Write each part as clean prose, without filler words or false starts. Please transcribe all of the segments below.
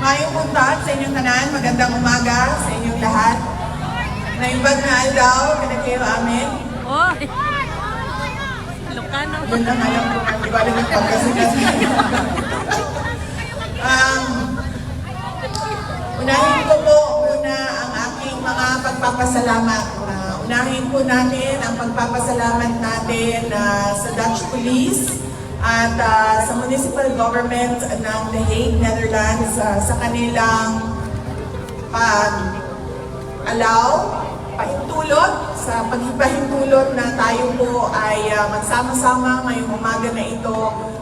Mayong buntag sa inyong tanan, magandang umaga sa inyong lahat. Naimbag na aldaw, kayo amin. Oh! Ilocano. Yun lang alam ko, hindi ko alam yung pagkasigas. Unahin ko po muna ang aking mga pagpapasalamat. Unahin po natin ang pagpapasalamat natin sa Dutch Police at sa municipal government ng The Hague, Netherlands sa kanilang pahintulot, sa paghipahintulot na tayo po ay magsama-sama ngayong umaga na ito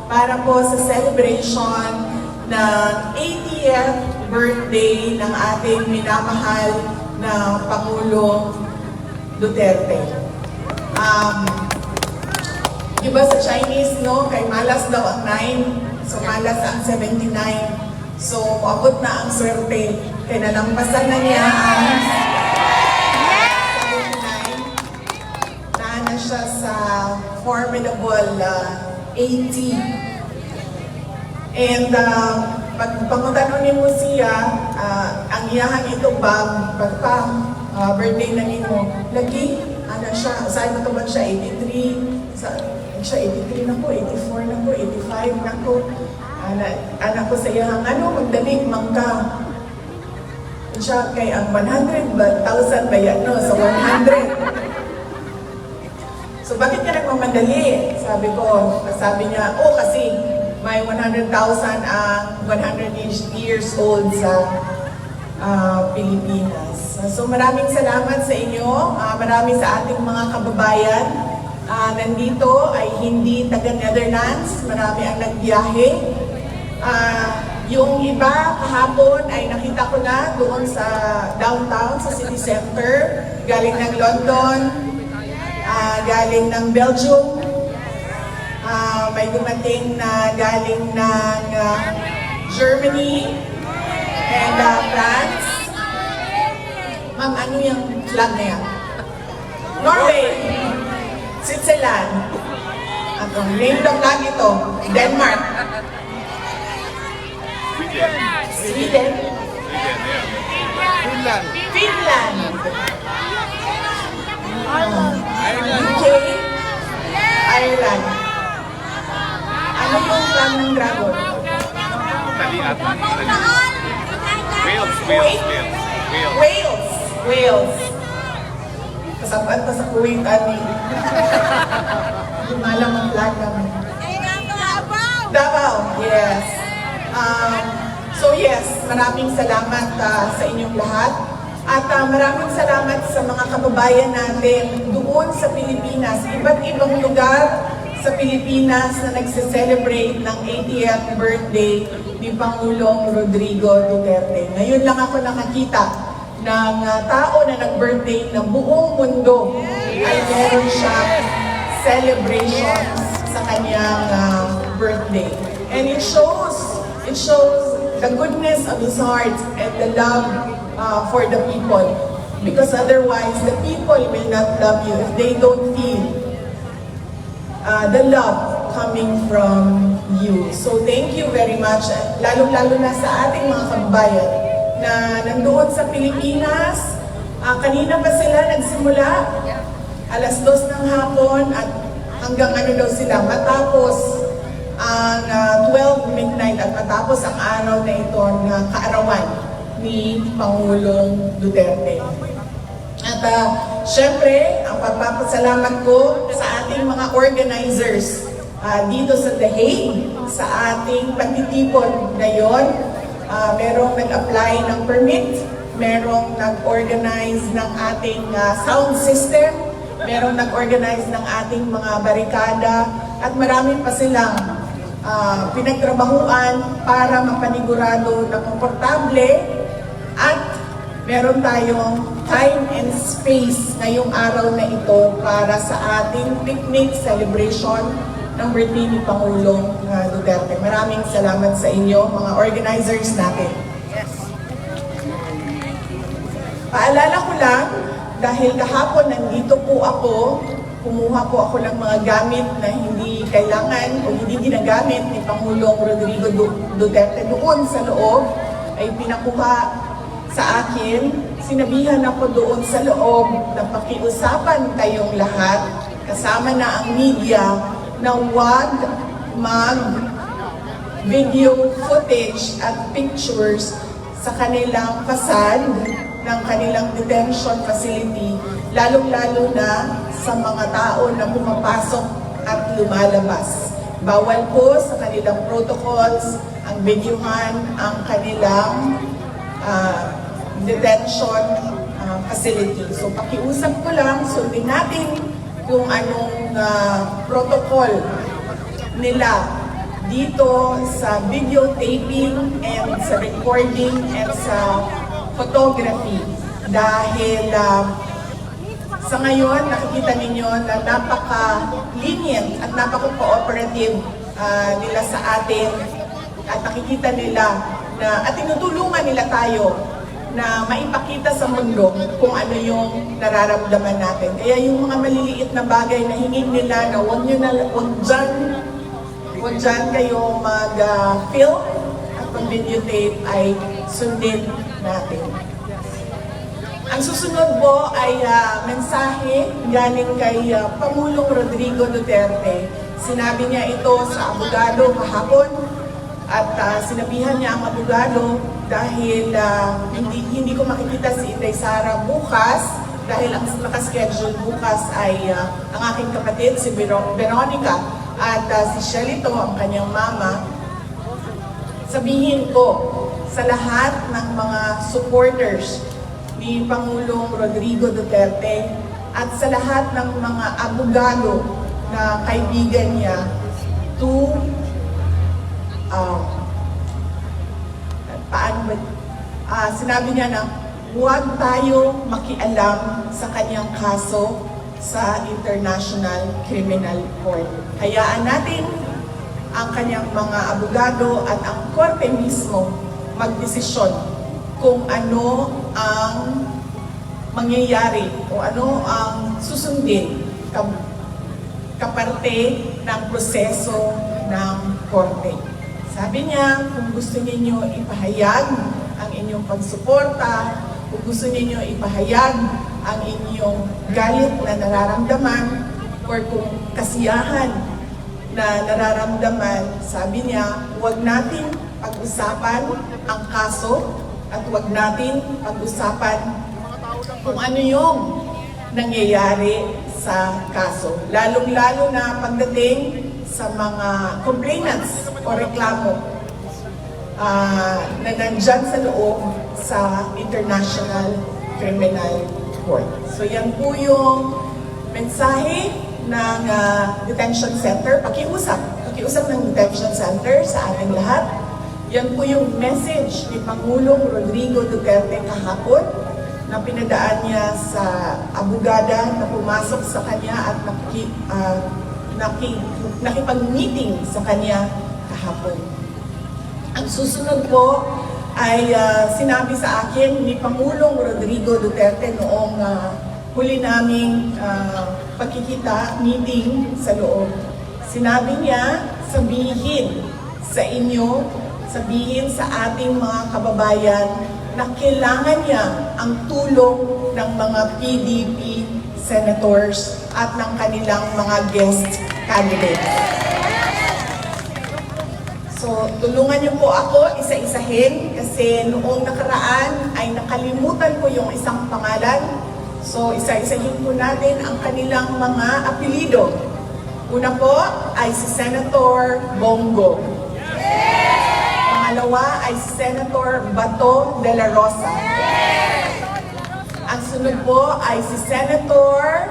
para po sa celebration ng 80th birthday ng ating minamahal na Pangulong Duterte. Diba sa Chinese, no? Kay malas daw ang 9, so malas ang 79. So, maabot na ang swerte. Kaya nalampasan na niya ang 79. Naana siya sa formidable 80. And pag pangutanon mo siya, ang iyahan ito ba, birthday na nito, lagi, ano siya, saan mo ba siya, 83, siya 83 na po, 84 na po, 85 na po. Anak ko sa iyang, magdali, mangka. Siya kay ang 100,000 ba yan, no? So 100. So bakit ka nagmamadali? Sabi niya, kasi may 100,000 ang 100 years old sa Pilipinas. So maraming salamat sa inyo, marami sa ating mga kababayan. Nandito ay hindi taga Netherlands, marami ang nagbiyahe. Yung iba kahapon ay nakita ko na doon sa downtown, sa city center, galing ng London, galing ng Belgium, may dumating na galing ng Germany and France. Ma'am, ano yung flag na yan? Norway, Switzerland, ang name ng flag ito, Denmark, Sweden, Finland, UK, Ireland. Ano yung flag ng dragon? Wales. Kasabaan pa sa Kuwait, ani. Lumalang ang flag namin. Davao, yes. So yes, maraming salamat sa inyong lahat. At maraming salamat sa mga kababayan natin doon sa Pilipinas, iba't ibang lugar sa Pilipinas na nagse-celebrate ng 80th birthday ni Pangulong Rodrigo Duterte. Ngayon lang ako nakakita ng tao na nag-birthday na buong mundo ay meron siyang celebrations sa kanyang birthday. And it shows the goodness of his heart and the love for the people. Because otherwise, the people will not love you if they don't feel the love coming from you. So thank you very much, lalong-lalo na sa ating mga kababayan na nandoon sa Pilipinas. Kanina pa sila nagsimula, alas 2 ng hapon at hanggang daw sila matapos ang 12 midnight at matapos ang araw na ito na kaarawan ni Pangulong Duterte. At syempre, ang pagpapasalamat ko sa ating mga organizers dito sa The Hague, sa ating pagtitipon ngayon. Merong nag-apply ng permit, merong nag-organize ng ating sound system, merong nag-organize ng ating mga barikada, at marami pa silang pinagtrabahuan para mapanigurado na komportable at meron tayong time and space ngayong araw na ito para sa ating picnic celebration ng birthday ni Pangulong Duterte. Maraming salamat sa inyo, mga organizers natin. Paalala ko lang, dahil kahapon nandito po ako, kumuha po ako ng mga gamit na hindi kailangan o hindi ginagamit ni Pangulong Rodrigo Duterte doon sa loob. ay pinakuha sa akin, sinabihan ako doon sa loob na pakiusapan tayong lahat, kasama na ang media, na huwag mag-video footage at pictures sa kanilang facade ng kanilang detention facility, lalong-lalo na sa mga tao na pumapasok at lumalabas. Bawal po sa kanilang protocols ang videohan ang kanilang detention facility. So pakiusap ko lang, sundin natin kung anong protocol nila dito sa videotaping and sa recording and sa photography. Dahil sa ngayon, nakikita ninyo na napaka-lenient at napaka-cooperative nila sa atin at nakikita nila na at tinutulungan nila tayo na maipakita sa mundo kung ano yung nararamdaman natin. Kaya yung mga maliliit na bagay na hingin nila na huwag dyan kayo mag-film at mag-videotape ay sundin natin. Ang susunod po ay mensahe galing kay Pangulong Rodrigo Duterte. Sinabi niya ito sa abogado kahapon at sinabihan niya ang abogado dahil hindi ko makikita si Inday Sara bukas dahil ang nakaschedule bukas ay ang aking kapatid si Veronica at si Shelito, ang kanyang mama. Sabihin ko sa lahat ng mga supporters ni Pangulong Rodrigo Duterte at sa lahat ng mga abogado na kaibigan niya to sinabi niya na huwag tayo makialam sa kanyang kaso sa International Criminal Court. Hayaan natin ang kanyang mga abogado at ang korte mismo magdesisyon kung ano ang mangyayari o ano ang susundin kaparte ng proseso ng korte. Sabi niya, kung gusto ninyo ipahayag ang inyong pagsuporta, kung gusto ninyo ipahayag ang inyong galit na nararamdaman or kung kasiyahan na nararamdaman, sabi niya, huwag natin pag-usapan ang kaso at huwag natin pag-usapan kung ano yung nangyayari sa kaso. Lalong-lalo na pagdating sa mga complainants o reklamo na nandyan sa loob sa International Criminal Court. So yan po yung mensahe ng detention center, pakiusap ng detention center sa ating lahat. Yan po yung message ni Pangulong Rodrigo Duterte kahapon na pinadaan niya sa abogada na pumasok sa kanya at nakipag-meeting sa kanya kahapon. Ang susunod po ay sinabi sa akin ni Pangulong Rodrigo Duterte noong huli naming pagkikita, meeting sa loob. Sinabi niya, sabihin sa inyo, sabihin sa ating mga kababayan na kailangan niya ang tulong ng mga PDP senators at ng kanilang mga guest candidates. So, tulungan niyo po ako isa-isahin kasi noong nakaraan ay nakalimutan ko yung isang pangalan. So, isa-isahin po natin ang kanilang mga apelido. Una po ay si Senator Bongo. Pangalawa ay si Senator Bato de la Rosa. Ang sunod po ay si Senator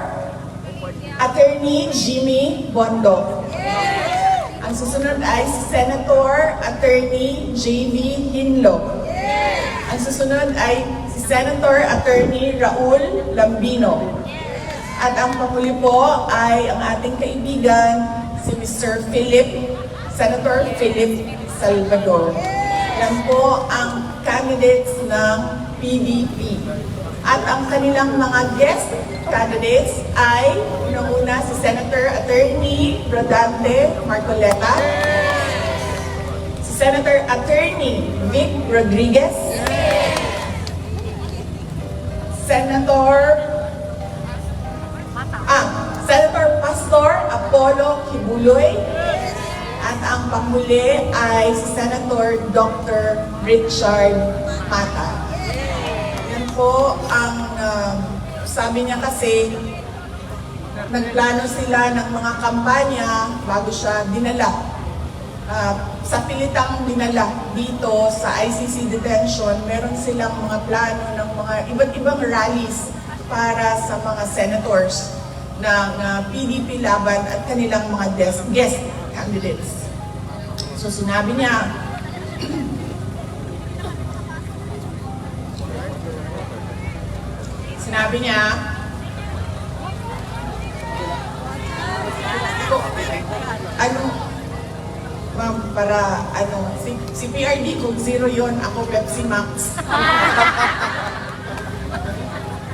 Attorney Jimmy Bondo. Ang susunod ay si Senator Attorney J.V. Hinlo. Ang susunod ay si Senator Attorney Raul Lambino. At ang panghuli po ay ang ating kaibigan, si Mr. Senator Philip Salvador. Yan po ang candidates ng PDP. At ang kanilang mga guest candidates ay unang-una si Senator Attorney Rodante Marcoleta, si Senator Attorney Vic Rodriguez, Senator Pastor Apollo Kibuloy, at ang panghuli ay si Senator Dr. Richard Mata. Yan po ang sabi niya kasi nagplano sila ng mga kampanya bago siya dinala. Sa pilitang dinala dito sa ICC detention, meron silang mga plano ng mga iba't ibang rallies para sa mga senators ng PDP laban at kanilang mga guest candidates. So sinabi niya, ma'am, para si PRD kung zero yon, ako Pepsi Max.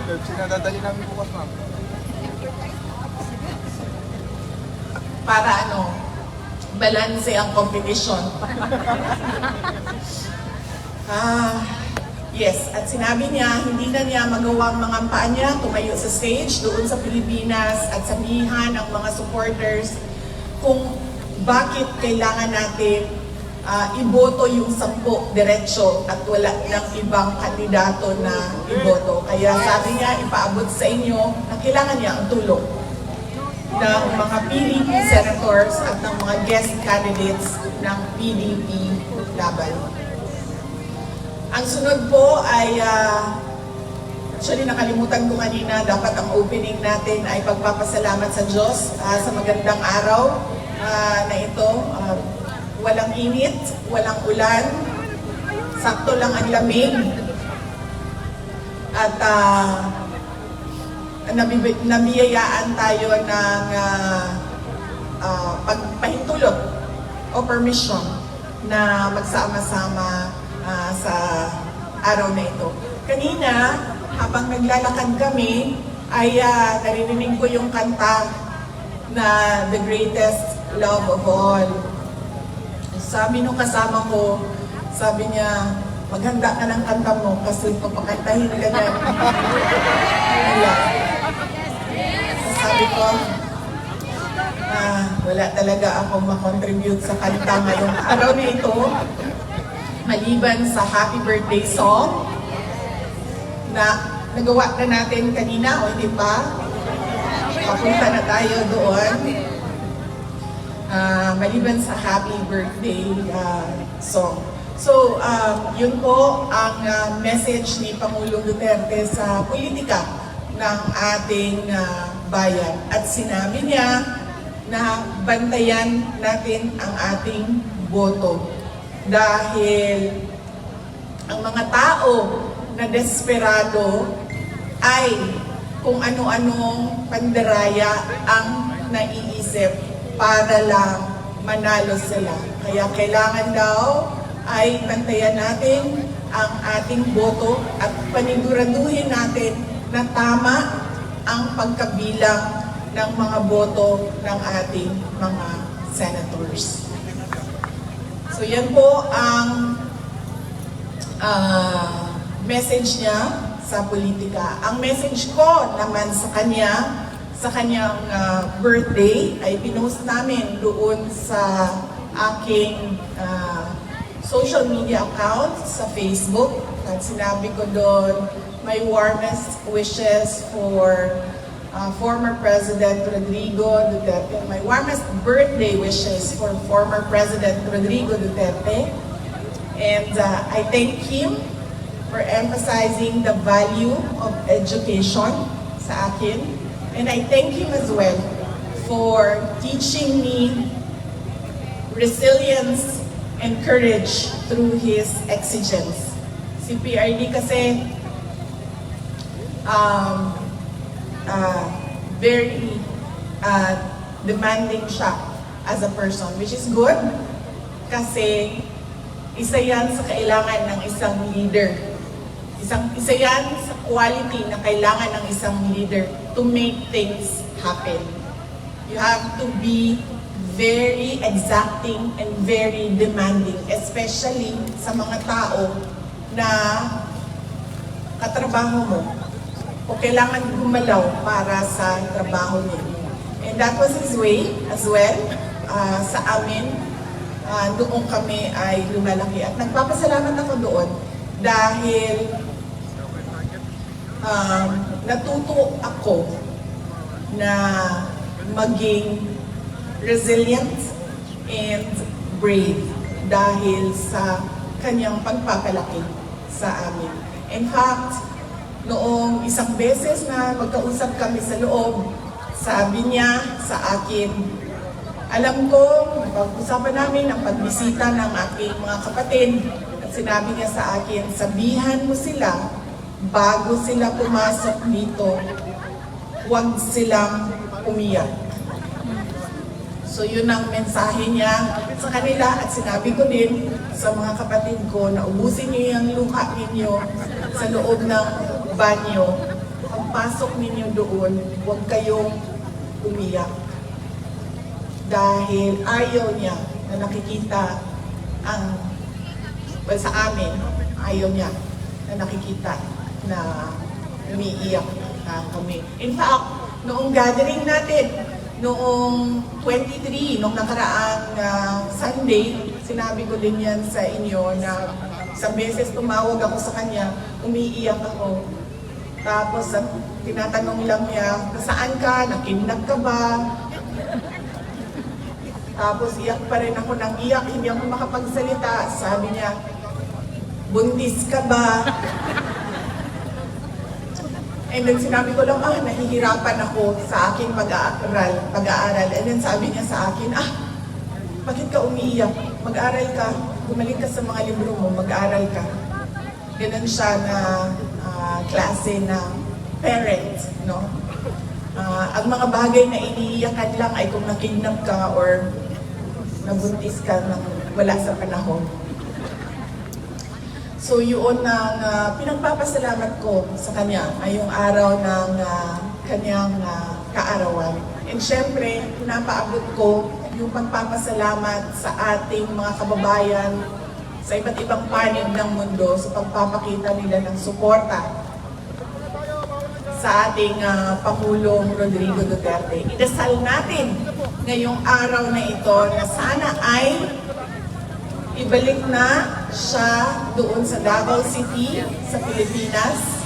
Pepsi na dadali namin bukas, ma'am. Para balanse ang competition. Yes, at sinabi niya, hindi na niya magawang mangampanya niya, tumayo sa stage doon sa Pilipinas at sabihan ang mga supporters kung bakit kailangan natin iboto yung 10 diretso at wala ng ibang kandidato na iboto. Kaya sabi niya, ipaabot sa inyo na kailangan niya ang tulong ng mga PDP senators at ng mga guest candidates ng PDP laban. Ang sunod po ay, actually nakalimutan ko kanina, dapat ang opening natin ay pagpapasalamat sa Diyos sa magandang araw na ito. Walang init, walang ulan, sakto lang ang lamig. At nabiyayaan tayo ng pagpahintulot o permission na magsama-sama sa araw na ito. Kanina, habang naglalakad kami, ay naririnig ko yung kanta na The Greatest Love of All. Sabi nung kasama ko, sabi niya, maghanda ka ng kanta mo kasi papakantahin ka na. Sabi ko, wala talaga akong makontribute sa kanta ngayong araw na ito. Maliban sa happy birthday song na nagawa na natin kanina, o hindi pa? Papunta na tayo doon. Maliban sa happy birthday song. So, yun po ang message ni Pangulong Duterte sa politika ng ating bayan. At sinabi niya na bantayan natin ang ating boto. Dahil ang mga tao na desperado ay kung ano-anong pandaraya ang naiisip para lang manalo sila. Kaya kailangan daw ay bantayan natin ang ating boto at paniguraduhin natin na tama ang pagkabilang ng mga boto ng ating mga senators. So yan po ang message niya sa politika. Ang message ko naman sa kanyang birthday ay pinost namin doon sa aking social media account sa Facebook. At sinabi ko doon, my warmest wishes for former President Rodrigo Duterte. My warmest birthday wishes for former President Rodrigo Duterte. And I thank him for emphasizing the value of education sa akin. And I thank him as well for teaching me resilience and courage through his exigence. Si PRD kasi very demanding siya as a person, which is good kasi isa yan sa kailangan ng isang leader. Isa yan sa quality na kailangan ng isang leader to make things happen. You have to be very exacting and very demanding, especially sa mga tao na katrabaho mo o kailangan gumalaw para sa trabaho niya. And that was his way as well sa amin. Doon kami ay lumalaki. At nagpapasalamat ako doon dahil natuto ako na maging resilient and brave dahil sa kanyang pagpapalaki sa amin. In fact, noong isang beses na magkausap kami sa loob, sabi niya sa akin, alam ko, pag-usapan namin ang pagbisita ng aking mga kapatid, at sinabi niya sa akin, sabihan mo sila bago sila pumasok dito, huwag silang umiyak. So yun ang mensahe niya sa kanila at sinabi ko din sa mga kapatid ko na ubusin niyo yung luha ninyo sa loob ng banyo. Pagpasok ninyo doon, huwag kayong umiyak. Dahil ayaw niya na nakikita sa amin, ayaw niya na nakikita na umiiyak kami. In fact, noong gathering natin, noong 23, noong nakaraang Sunday, sinabi ko din yan sa inyo na isang beses tumawag ako sa kanya, umiiyak ako. Tapos tinatanong lang niya, nasaan ka? Nakidnap ka ba? Tapos iyak pa rin ako ng iyak, hindi ako makapagsalita. Sabi niya, buntis ka ba? And then sinabi ko lang, nahihirapan ako sa aking pag-aaral. And then sabi niya sa akin, bakit ka umiiyak? Mag-aral ka, bumalik ka sa mga libro mo, mag-aral ka. Ganun siya na klase na parent, no? Ang mga bagay na iniiyakan lang ay kung nakidnap ka or nabuntis ka nang wala sa panahon. So yun ang pinagpapasalamat ko sa kanya ay yung araw ng kanyang kaarawan. And syempre, pinapaabot ko yung pagpapasalamat sa ating mga kababayan sa iba't ibang panig ng mundo sa pagpapakita nila ng suporta sa ating Pangulong Rodrigo Duterte. Idasal natin ngayong araw na ito na sana ay ibalik na siya doon sa Davao City, sa Pilipinas,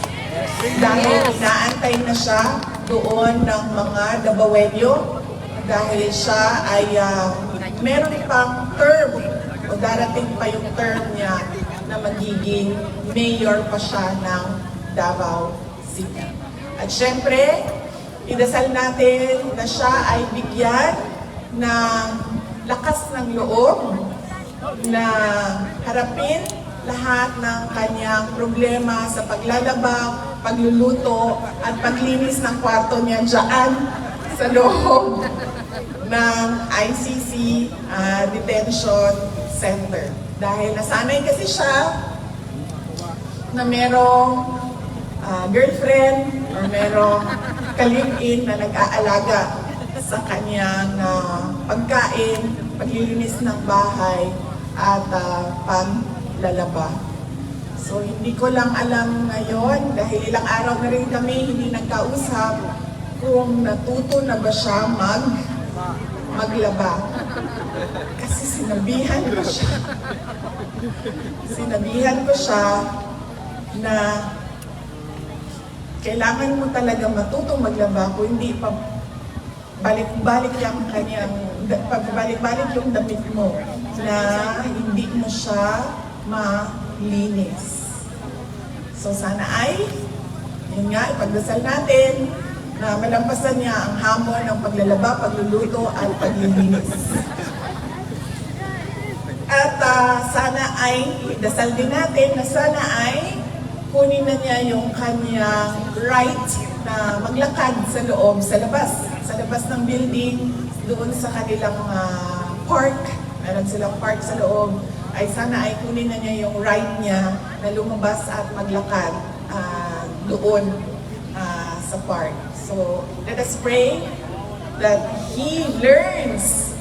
dahil inaantay na siya doon ng mga Davaoenyo, dahil siya ay meron pang term o darating pa yung term niya na magiging mayor pa siya ng Davao City. At syempre, idasal natin na siya ay bigyan ng lakas ng loob na harapin lahat ng kanyang problema sa paglalaba, pagluluto, at paglinis ng kwarto niya dyan sa loob ng ICC Detention Center. Dahil nasanay kasi siya na merong girlfriend or merong ka-live-in na nag-aalaga sa kanyang pagkain, paglilinis ng bahay, at paglalaba. So hindi ko lang alam ngayon, dahil ilang araw na rin kami hindi nagkausap, kung natuto na ba siya maglaba. Kasi sinabihan ko siya na kailangan mo talaga matutong maglaba kung hindi pa balik-balik yung damit mo na hindi mo siya malinis. So sana ay, yun nga, ipagdasal natin na malampasan niya ang hamon ng paglalaba, pagluluto, at paglilinis. At sana ay, dasal din natin na sana ay kunin na niya yung kanyang right na maglakad sa loob, sa labas ng building, doon sa kanilang park, meron silang park sa loob, ay sana ay kunin na niya yung right niya na lumabas at maglakad doon sa park. So let us pray that he learns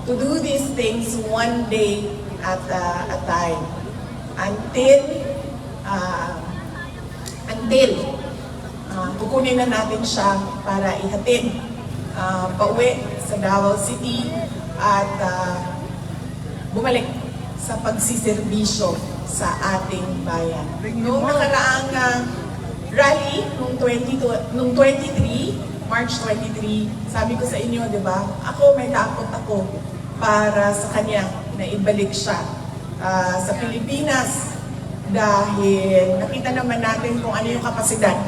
to do these things one day at a time until kukunin na natin siya para ihatid pauwi sa Davao City at bumalik sa pagsiservisyo sa ating bayan. Noong nakaraang rally, nung 23, March 23, sabi ko sa inyo, di ba, may takot ako para sa kanya na ibalik siya sa Pilipinas dahil nakita naman natin kung ano yung kapasidad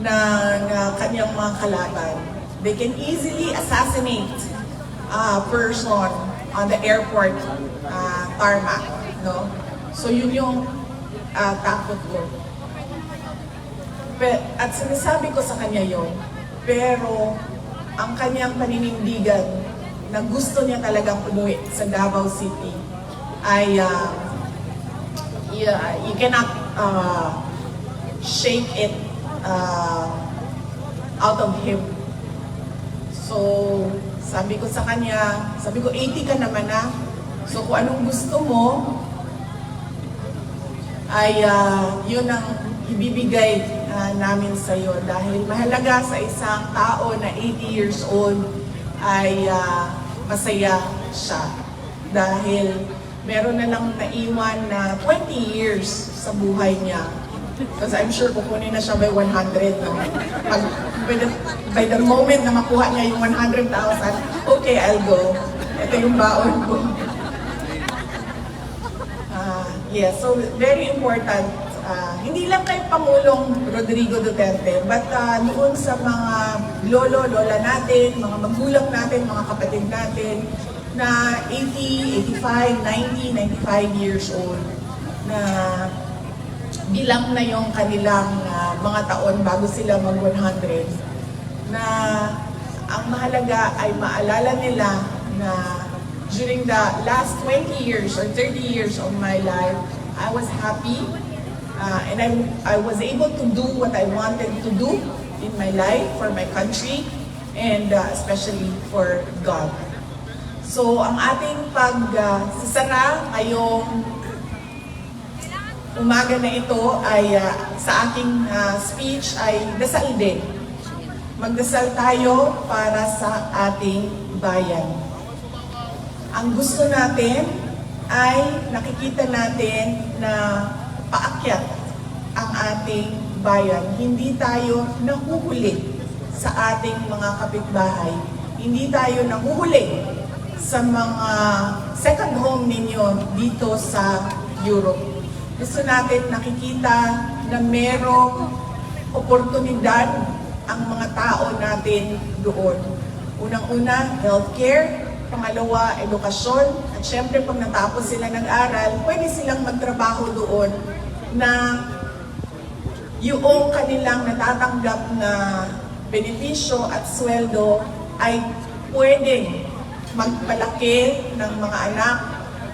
ng kanyang mga kalaban. They can easily assassinate a person on the airport tarmac, no? So yun yung takot ko. At sinasabi ko sa kanya yon, pero ang kanyang paninindigan na gusto niya talagang umuwi sa Davao City ay you cannot shake it out of him. So, sabi ko sa kanya, 80 ka naman na. So, kung anong gusto mo, ay yun ang ibibigay namin sa iyo. Dahil mahalaga sa isang tao na 80 years old ay masaya siya. Dahil meron na lang naiwan na 20 years sa buhay niya. Because I'm sure kukunin na siya by 100. No? By the moment na makuha niya yung 100,000, okay, I'll go. Ito yung baon ko. Yes, so very important. Hindi lang kay Pangulong Rodrigo Duterte, but noon sa mga lolo, lola natin, mga magulang natin, mga kapatid natin, na 80, 85, 90, 95 years old, na bilang na yung kanilang mga taon bago sila mag-100, na ang mahalaga ay maalala nila na during the last 20 years or 30 years of my life, I was happy and I was able to do what I wanted to do in my life for my country and especially for God. So ang ating pagsasara ngayong umaga na ito ay sa aking speech ay dasal din. Magdasal tayo para sa ating bayan. Ang gusto natin ay nakikita natin na paakyat ang ating bayan. Hindi tayo nahuhuli sa ating mga kapitbahay. Hindi tayo nahuhuli sa mga second home ninyo dito sa Europe. Gusto natin nakikita na merong oportunidad ang mga tao natin doon. Unang-una, healthcare. Pangalawa, edukasyon. At syempre, pag natapos sila nag-aral, pwede silang magtrabaho doon na yung kanilang natatanggap na benepisyo at sweldo ay pwedeng magpalaki ng mga anak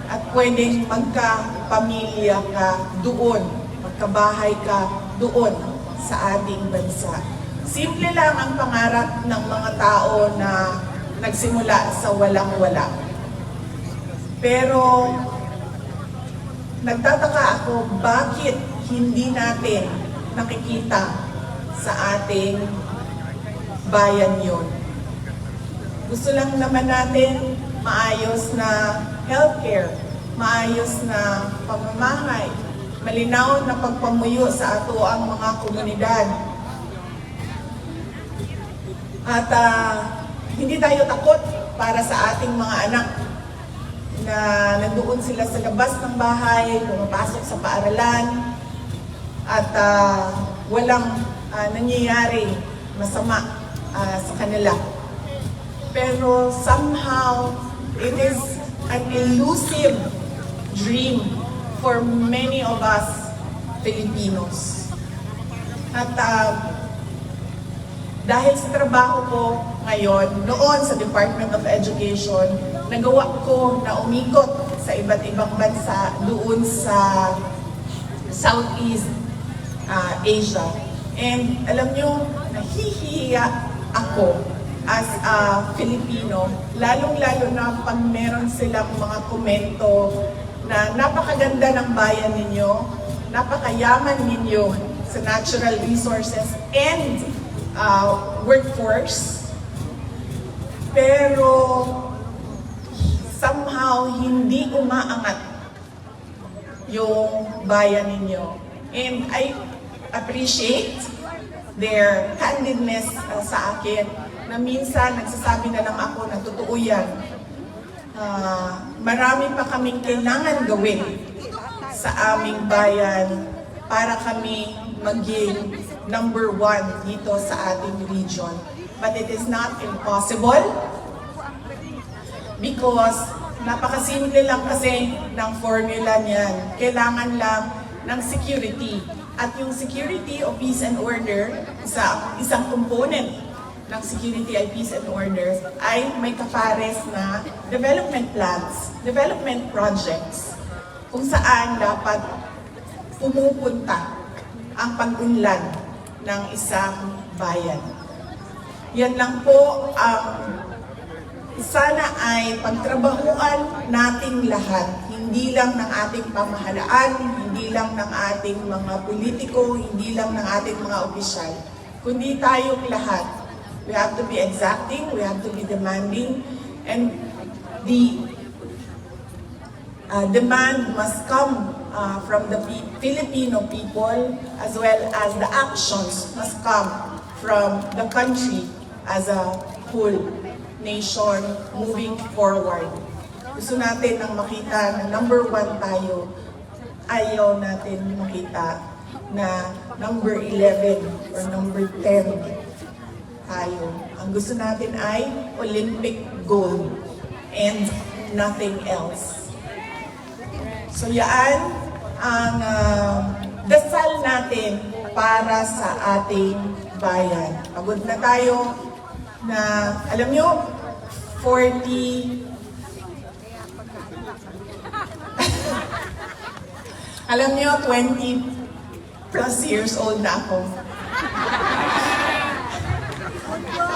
at pwedeng magkapamilya ka doon, magkabahay ka doon sa ating bansa. Simple lang ang pangarap ng mga tao na nagsimula sa walang-wala. Pero nagtataka ako bakit hindi natin nakikita sa ating bayan yon. Gusto lang naman natin maayos na healthcare, maayos na pamamahay, malinaw na pagpamuyo sa ato ang mga komunidad. At hindi tayo takot para sa ating mga anak na nandoon sila sa labas ng bahay, pumapasok sa paaralan, at walang nangyayari masama sa kanila. Pero somehow, it is an elusive dream for many of us Filipinos. At dahil sa trabaho ko ngayon, noon sa Department of Education, nagawa ko na umikot sa iba't ibang bansa doon sa Southeast Asia. And alam nyo, nahihiya ako as a Filipino, lalong-lalo na pag meron silang mga komento na napakaganda ng bayan ninyo, napakayaman ninyo sa natural resources and workforce, pero somehow hindi umaangat yung bayan ninyo. And I appreciate their candidness sa akin na minsan nagsasabi na lang ako na totoo yan. Marami pa kaming kailangan gawin sa aming bayan para kami maging number 1 dito sa ating region. But it is not impossible because napakasimple lang kasi ng formula niyan. Kailangan lang ng security. At yung security o peace and order, isang component ng security ay peace and order, ay may kapares na development plans, development projects, kung saan dapat pumupunta ang pag-unlad ng isang bayan. Yan lang po ang sana ay pagtrabahuan nating lahat, hindi lang ng ating pamahalaan, hindi lang ng ating mga politiko, hindi lang ng ating mga opisyal, kundi tayong lahat. We have to be exacting, we have to be demanding, and the demand must come from the Filipino people, as well as the actions must come from the country as a whole nation moving forward. Gusto natin nang makita na number 1 tayo, ayaw natin makita na number 11 or number 10 tayo. Ang gusto natin ay Olympic gold and nothing else. So yan ang dasal natin para sa ating bayan. Pagod na tayo na, alam nyo, 40 alam nyo, 20 plus years old na ako.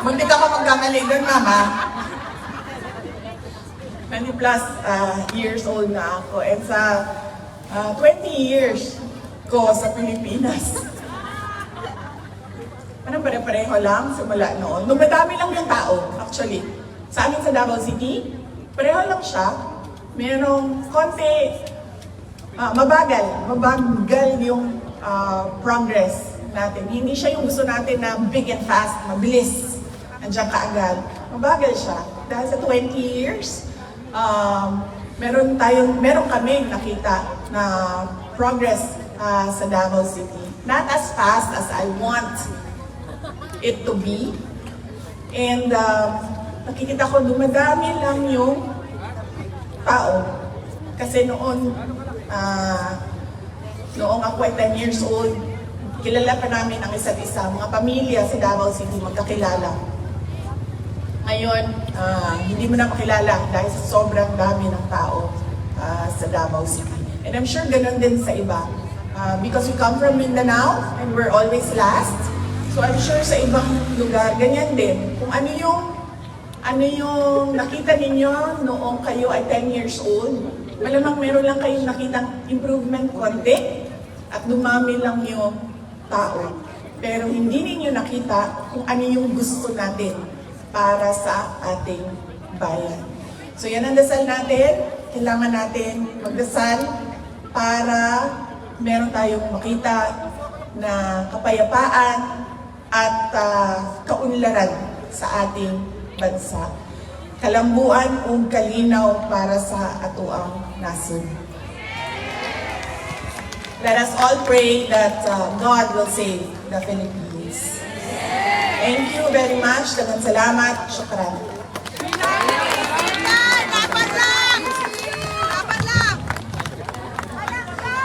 Muntik ako magkamali doon, mama. 20 plus years old na ako. And sa 20 years ko sa Pilipinas, parang pare-pareho lang simula noon. Nung madami lang yung tao, actually. Sa amin sa Davao City, pareho lang siya. Merong konti, mabagal yung progress natin. Hindi siya yung gusto natin na big and fast, mabilis, andiyan kaagad. Mabagal siya. Dahil sa 20 years, meron kami nakita na progress sa Davao City. Not as fast as I want it to be. And nakikita ko dumadami lang yung tao. Kasi noong ako ay 10 years old, kilala pa namin ang isa't isa. Mga pamilya sa Davao City magkakilala. Ngayon, hindi mo na makilala dahil sa sobrang dami ng tao sa Davao City. And I'm sure ganun din sa iba. Because we come from Mindanao and we're always last. So I'm sure sa ibang lugar, ganyan din. Kung ano yung nakita ninyo noong kayo ay 10 years old, malamang meron lang kayong nakitang improvement konti at dumami lang yung tao. Pero hindi ninyo nakita kung ano yung gusto natin para sa ating bayan. So yan ang dasal natin. Kailangan natin magdasal para meron tayong makita na kapayapaan at kaunlaran sa ating bansa. Kalambuan o kalinaw para sa atuang nasod. Let us all pray that God will save the Philippines. Thank you very much. Daghang salamat. Syukran.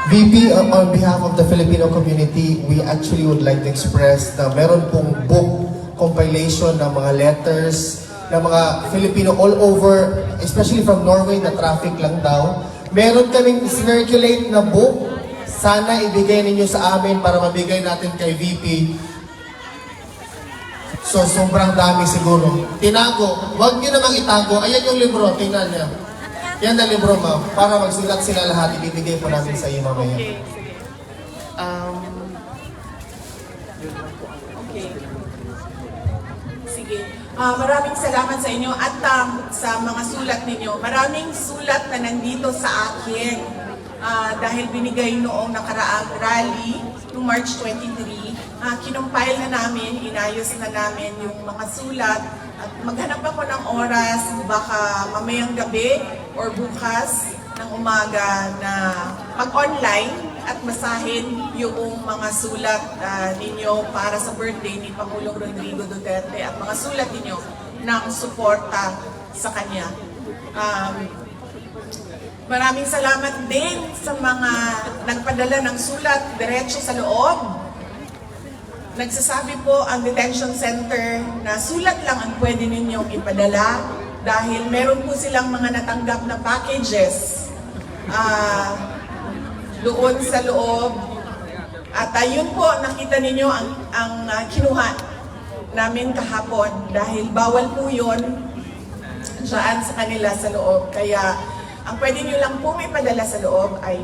VP, on behalf of the Filipino community, we actually would like to express na meron pong book compilation ng mga letters ng mga Filipino all over, especially from Norway na traffic lang daw. Meron kaming circulate na book. Sana ibigay ninyo sa amin para mabigay natin kay VP. So, sobrang dami siguro. Tinago. Huwag nyo namang itago. Ayan yung libro. Tingnan niya. Yan na libro, ma'am. Para magsulat sila lahat, ibibigay po namin sa iyo mamaya. Okay, sige. Okay. Sige. Maraming salamat sa inyo at sa mga sulat ninyo. Maraming sulat na nandito sa akin dahil binigay noong nakaraang rally noong March 23. Kinumpile na namin, inayos na namin yung mga sulat at maghanap ako ng oras, baka mamayang gabi or bukas ng umaga na mag-online at basahin yung mga sulat ninyo para sa birthday ni Pangulong Rodrigo Duterte at mga sulat ninyo ng suporta sa kanya. Maraming salamat din sa mga nagpadala ng sulat diretso sa loob. Nagsasabi po ang detention center na sulat lang ang pwede ninyong ipadala dahil meron po silang mga natanggap na packages doon sa loob. At yun po, nakita ninyo ang kinuha namin kahapon dahil bawal po yun dyan sa kanila sa loob. Kaya ang pwede nyo lang po may padala sa loob ay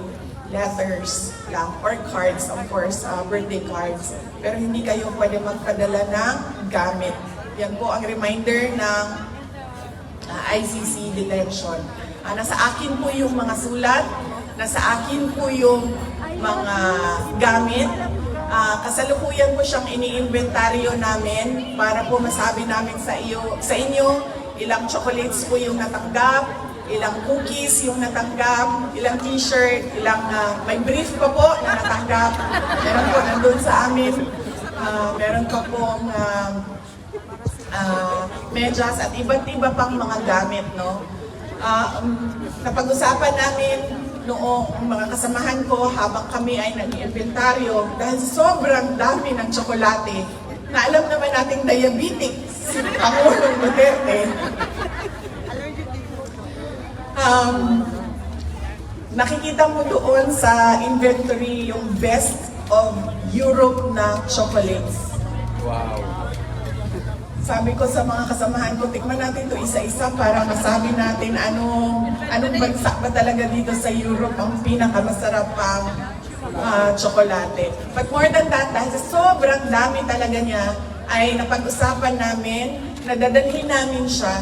letters lang or cards, of course, birthday cards. Pero hindi kayo pwede magpadala ng gamit. Yan po ang reminder ng ICC detention. Nasa akin po yung mga sulat, nasa akin po yung mga gamit. Kasalukuyan po siyang iniinventaryo namin para po masabi namin sa inyo ilang chocolates po yung natanggap, ilang cookies yung natanggap, ilang t-shirt, ilang may brief pa po na natanggap. Meron po nandun sa amin. Meron pa pong medyas at iba't iba pang mga gamit, no? Napag-usapan namin noong mga kasamahan ko habang kami ay nag-inventaryo dahil sobrang dami ng tsokolate na alam naman nating diabetic si Pangulong Duterte. Nakikita mo doon sa inventory yung best of Europe na chocolates. Wow. Sabi ko sa mga kasamahan ko, tikman natin ito isa-isa para masabi natin anong bansa ba talaga dito sa Europe ang pinakamasarap pang tsokolate. But more than that, dahil sa sobrang dami talaga niya, ay napag-usapan namin na dadalhin namin siya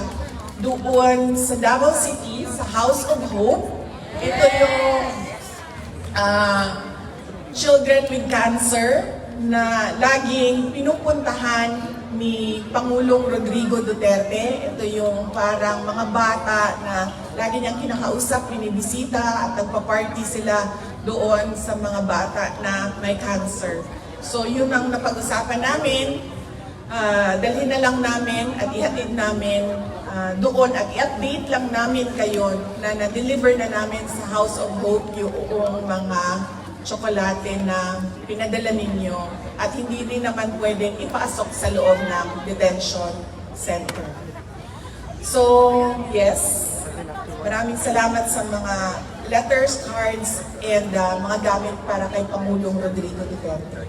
doon sa Davao City, sa House of Hope. Ito yung children with cancer na laging pinupuntahan ni Pangulong Rodrigo Duterte. Ito yung parang mga bata na lagi niyang kinakausap, binibisita at nagpa-party sila doon sa mga bata na may cancer. So yun ang napag-usapan namin. Dalhin na lang namin at ihatid namin doon at i-update lang namin kayo na na-deliver na namin sa House of Hope yung mga tsokolate na pinadala ninyo at hindi rin naman pwedeng ipasok sa loob ng detention center. So, yes, maraming salamat sa mga letters, cards, and mga gamit para kay Pangulong Rodrigo Duterte.